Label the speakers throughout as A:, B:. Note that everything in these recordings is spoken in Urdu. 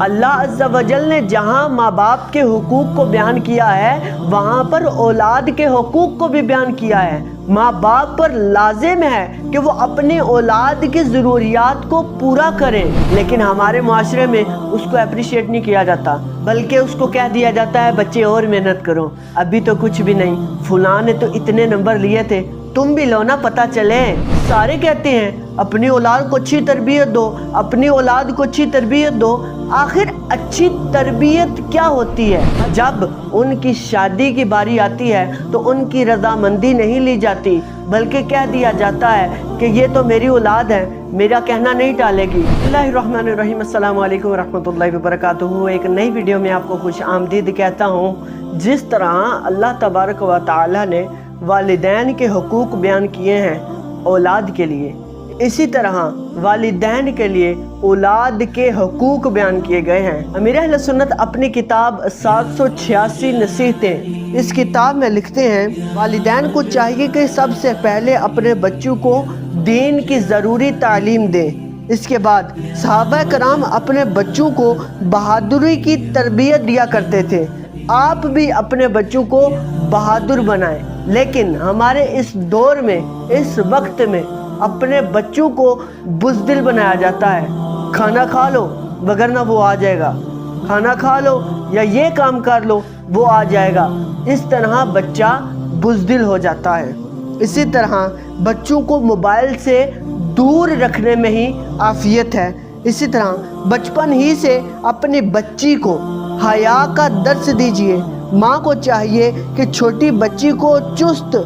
A: اللہ عز و جل نے جہاں ماں باپ کے حقوق کو بیان کیا ہے وہاں پر اولاد کے حقوق کو بھی بیان کیا ہے۔ ماں باپ پر لازم ہے کہ وہ اپنی اولاد کی ضروریات کو پورا کریں، لیکن ہمارے معاشرے میں اس کو اپریشیٹ نہیں کیا جاتا، بلکہ اس کو کہہ دیا جاتا ہے بچے اور محنت کرو، ابھی تو کچھ بھی نہیں، فلاں نے تو اتنے نمبر لیے تھے، تم بھی لو نا، پتہ چلے۔ سارے کہتے ہیں اپنی اولاد کو اچھی تربیت دو، اپنی اولاد کو اچھی تربیت دو۔ آخر اچھی تربیت کیا ہوتی ہے؟ جب ان کی شادی کی باری آتی ہے تو ان کی رضامندی نہیں لی جاتی، بلکہ کہہ دیا جاتا ہے کہ یہ تو میری اولاد ہے، میرا کہنا نہیں ٹالے گی۔ بسم اللہ الرحمن الرحیم، السلام علیکم ورحمۃ اللہ وبرکاتہ۔ ایک نئی ویڈیو میں آپ کو خوش آمدید کہتا ہوں۔ جس طرح اللہ تبارک و تعالی نے والدین کے حقوق بیان کیے ہیں اولاد کے لیے، اسی طرح والدین کے لیے اولاد کے حقوق بیان کیے گئے ہیں۔ امیر اہل سنت اپنی کتاب 786 نصیحتیں، اس کتاب میں لکھتے ہیں والدین کو چاہیے کہ سب سے پہلے اپنے بچوں کو دین کی ضروری تعلیم دیں۔ اس کے بعد صحابہ کرام اپنے بچوں کو بہادری کی تربیت دیا کرتے تھے۔ آپ بھی اپنے بچوں کو بہادر بنائیں، لیکن ہمارے اس دور میں، اس وقت میں اپنے بچوں کو بزدل بنایا جاتا ہے۔ کھانا کھا لو وگرنہ وہ آ جائے گا، کھانا کھا لو یا یہ کام کر لو وہ آ جائے گا۔ اس طرح بچہ بزدل ہو جاتا ہے۔ اسی طرح بچوں کو موبائل سے دور رکھنے میں ہی عافیت ہے۔ اسی طرح بچپن ہی سے اپنی بچی کو حیا کا درس دیجیے۔ ماں کو چاہیے کہ چھوٹی بچی کو چست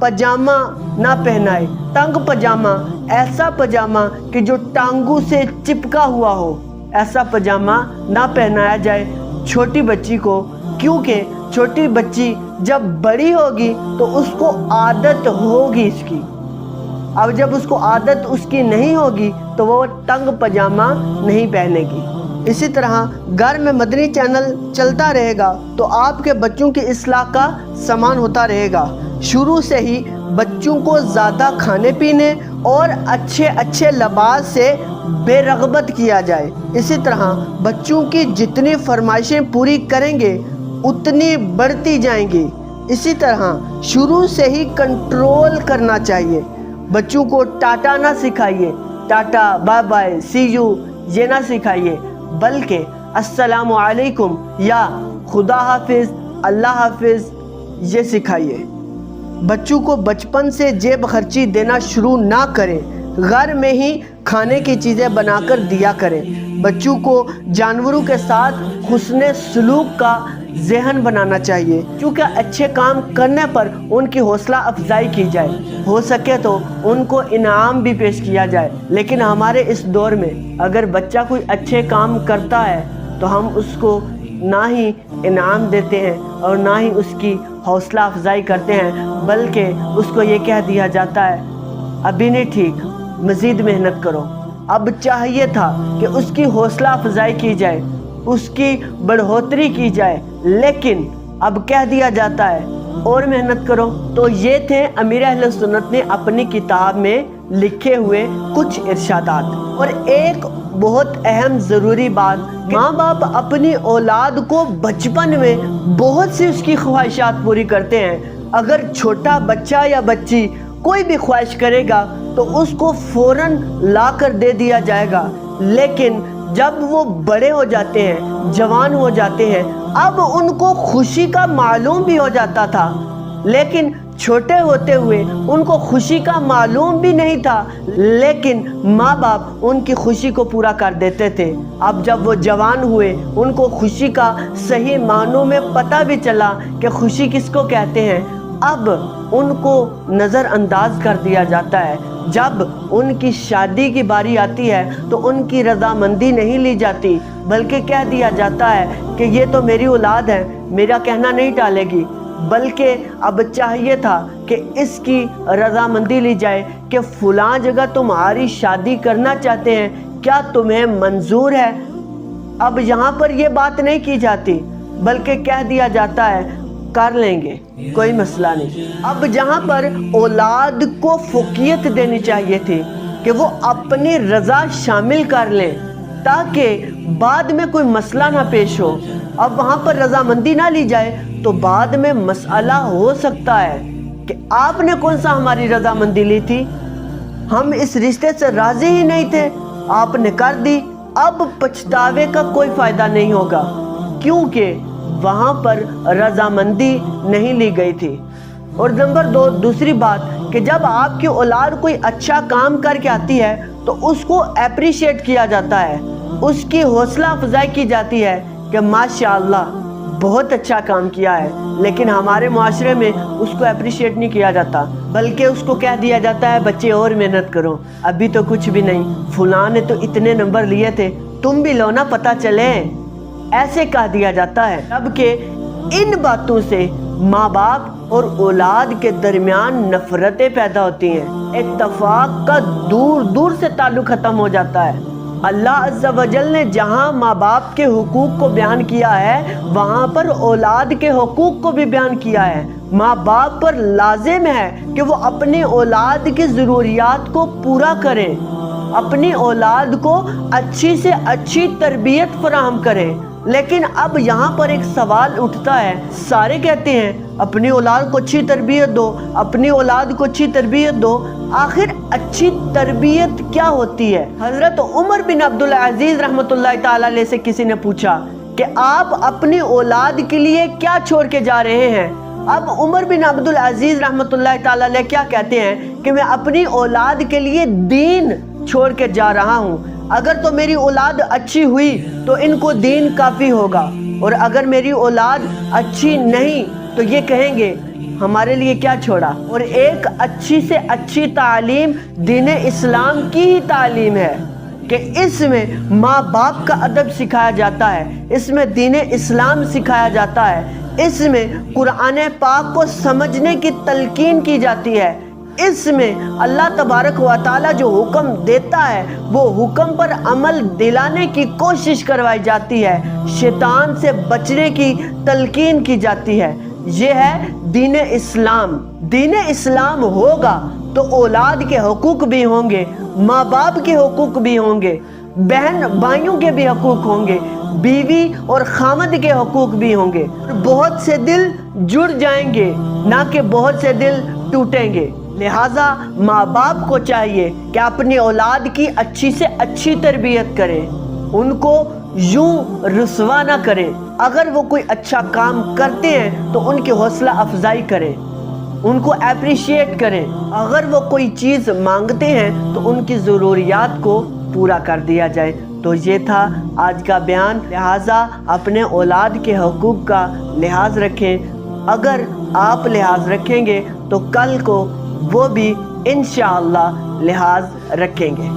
A: پجامہ نہ پہنائے، تنگ پجامہ، ایسا پجامہ کہ جو ٹانگوں سے چپکا ہوا ہو، ایسا پجامہ نہ پہنایا جائے چھوٹی بچی کو، کیونکہ چھوٹی بچی جب بڑی ہوگی تو اس کو عادت ہوگی اس کی۔ اب جب اس کو عادت اس کی نہیں ہوگی تو وہ تنگ پجامہ نہیں پہنے گی۔ اسی طرح گھر میں مدنی چینل چلتا رہے گا تو آپ کے بچوں کی اصلاح کا سامان ہوتا رہے گا۔ شروع سے ہی بچوں کو زیادہ کھانے پینے اور اچھے لباس سے بے رغبت کیا جائے۔ اسی طرح بچوں کی جتنی فرمائشیں پوری کریں گے اتنی بڑھتی جائیں گی۔ اسی طرح شروع سے ہی کنٹرول کرنا چاہیے۔ بچوں کو ٹاٹا نہ سکھائیے، tata, bye bye, see you یہ نہ سکھائیے، بلکہ السلام علیکم یا خدا حافظ، اللہ حافظ یہ سکھائیے۔ بچوں کو بچپن سے جیب خرچی دینا شروع نہ کریں، گھر میں ہی کھانے کی چیزیں بنا کر دیا کریں۔ بچوں کو جانوروں کے ساتھ حسن سلوک کا ذہن بنانا چاہیے، کیونکہ اچھے کام کرنے پر ان کی حوصلہ افزائی کی جائے، ہو سکے تو ان کو انعام بھی پیش کیا جائے۔ لیکن ہمارے اس دور میں اگر بچہ کوئی اچھے کام کرتا ہے تو ہم اس کو نہ ہی انعام دیتے ہیں اور نہ ہی اس کی حوصلہ افزائی کرتے ہیں، بلکہ اس کو یہ کہہ دیا جاتا ہے ابھی نہیں ٹھیک، مزید محنت کرو۔ اب چاہیے تھا کہ اس کی حوصلہ افزائی کی جائے، اس کی بڑھوتری کی جائے، لیکن اب کہہ دیا جاتا ہے اور محنت کرو۔ تو یہ تھے امیر اہل سنت نے اپنی کتاب میں لکھے ہوئے کچھ ارشادات۔ اور ایک بہت اہم ضروری بات، ماں باپ اپنی اولاد کو بچپن میں بہت سی اس کی خواہشات پوری کرتے ہیں۔ اگر چھوٹا بچہ یا بچی کوئی بھی خواہش کرے گا تو اس کو فوراً لا کر دے دیا جائے گا، لیکن جب وہ بڑے ہو جاتے ہیں، جوان ہو جاتے ہیں، اب ان کو خوشی کا معلوم بھی ہو جاتا تھا، لیکن چھوٹے ہوتے ہوئے ان کو خوشی کا معلوم بھی نہیں تھا، لیکن ماں باپ ان کی خوشی کو پورا کر دیتے تھے۔ اب جب وہ جوان ہوئے ان کو خوشی کا صحیح معنوں میں پتہ بھی چلا کہ خوشی کس کو کہتے ہیں، اب ان کو نظر انداز کر دیا جاتا ہے۔ جب ان کی شادی کی باری آتی ہے تو ان کی رضامندی نہیں لی جاتی، بلکہ کہہ دیا جاتا ہے کہ یہ تو میری اولاد ہے، میرا کہنا نہیں ٹالے گی، بلکہ اب چاہیے تھا کہ اس کی رضامندی لی جائے کہ فلاں جگہ تمہاری شادی کرنا چاہتے ہیں، کیا تمہیں منظور ہے؟ اب یہاں پر یہ بات نہیں کی جاتی، بلکہ کہہ دیا جاتا ہے کر لیں گے، کوئی مسئلہ نہیں۔ اب جہاں پر اولاد کو فوقیت دینی چاہیے تھی کہ وہ اپنی رضا شامل کر لیں تاکہ بعد میں کوئی مسئلہ نہ پیش ہو. اب وہاں پر رضامندی نہ لی جائے تو بعد میں مسئلہ ہو سکتا ہے کہ آپ نے کون سا ہماری رضامندی لی تھی, ہم اس رشتے سے راضی ہی نہیں تھے, آپ نے کر دی, اب پچھتاوے کا کوئی فائدہ نہیں ہوگا کیونکہ وہاں پر رضامندی نہیں لی گئی تھی. اور نمبر 2, دوسری بات کہ جب آپ کی اولاد کوئی اچھا کام کر کے آتی ہے تو اس کو اپریشیٹ کیا جاتا ہے, اس کی حوصلہ افزائی کی جاتی ہے کہ ماشاءاللہ بہت اچھا کام کیا ہے. لیکن ہمارے معاشرے میں اس کو اپریشیٹ نہیں کیا جاتا, بلکہ اس کو کہہ دیا جاتا ہے بچے اور محنت کرو, ابھی تو کچھ بھی نہیں, فلاں نے تو اتنے نمبر لیے تھے, تم بھی لو نا پتہ چلے, ایسے کہہ دیا جاتا ہے. جبکہ ان باتوں سے ماں باپ اور اولاد کے درمیان نفرتیں پیدا ہوتی ہیں, اتفاق کا دور دور سے تعلق ختم ہو جاتا ہے. اللہ عز و جل نے جہاں ماں باپ کے حقوق کو بیان کیا ہے وہاں پر اولاد کے حقوق کو بھی بیان کیا ہے. ماں باپ پر لازم ہے کہ وہ اپنی اولاد کی ضروریات کو پورا کریں, اپنی اولاد کو اچھی سے اچھی تربیت فراہم کریں. لیکن اب یہاں پر ایک سوال اٹھتا ہے, سارے کہتے ہیں اپنی اولاد کو اچھی تربیت دو, اپنی اولاد کو اچھی تربیت دو, آخر اچھی تربیت کیا ہوتی ہے؟ حضرت عمر بن عبدالعزیز رحمۃ اللہ تعالی علیہ سے کسی نے پوچھا کہ آپ اپنی اولاد کے لیے کیا چھوڑ کے جا رہے ہیں؟ اب عمر بن عبدالعزیز رحمۃ اللہ تعالی علیہ کیا کہتے ہیں کہ میں اپنی اولاد کے لیے دین چھوڑ کے جا رہا ہوں. اگر تو میری اولاد اچھی ہوئی تو ان کو دین کافی ہوگا, اور اگر میری اولاد اچھی نہیں تو یہ کہیں گے ہمارے لیے کیا چھوڑا. اور ایک اچھی سے اچھی تعلیم دین اسلام کی ہی تعلیم ہے کہ اس میں ماں باپ کا ادب سکھایا جاتا ہے, اس میں دین اسلام سکھایا جاتا ہے, اس میں قرآن پاک کو سمجھنے کی تلقین کی جاتی ہے, اس میں اللہ تبارک و تعالی جو حکم دیتا ہے وہ حکم پر عمل دلانے کی کوشش کروائی جاتی ہے, شیطان سے بچنے کی تلقین کی جاتی ہے. یہ ہے دین اسلام. دین اسلام ہوگا تو اولاد کے حقوق بھی ہوں گے, ماں باپ کے حقوق بھی ہوں گے, بہن بھائیوں کے بھی حقوق ہوں گے, بیوی اور خامد کے حقوق بھی ہوں گے. بہت سے دل جڑ جائیں گے نہ کہ بہت سے دل ٹوٹیں گے. لہٰذا ماں باپ کو چاہیے کہ اپنی اولاد کی اچھی سے اچھی تربیت کریں, ان کو یوں رسوا نہ کریں. اگر وہ کوئی اچھا کام کرتے ہیں تو ان کی حوصلہ افزائی کریں, ان کو اپریشیٹ کریں. اگر وہ کوئی چیز مانگتے ہیں تو ان کی ضروریات کو پورا کر دیا جائے. تو یہ تھا آج کا بیان. لہٰذا اپنے اولاد کے حقوق کا لحاظ رکھیں. اگر آپ لحاظ رکھیں گے تو کل کو وہ بھی انشاءاللہ لحاظ رکھیں گے.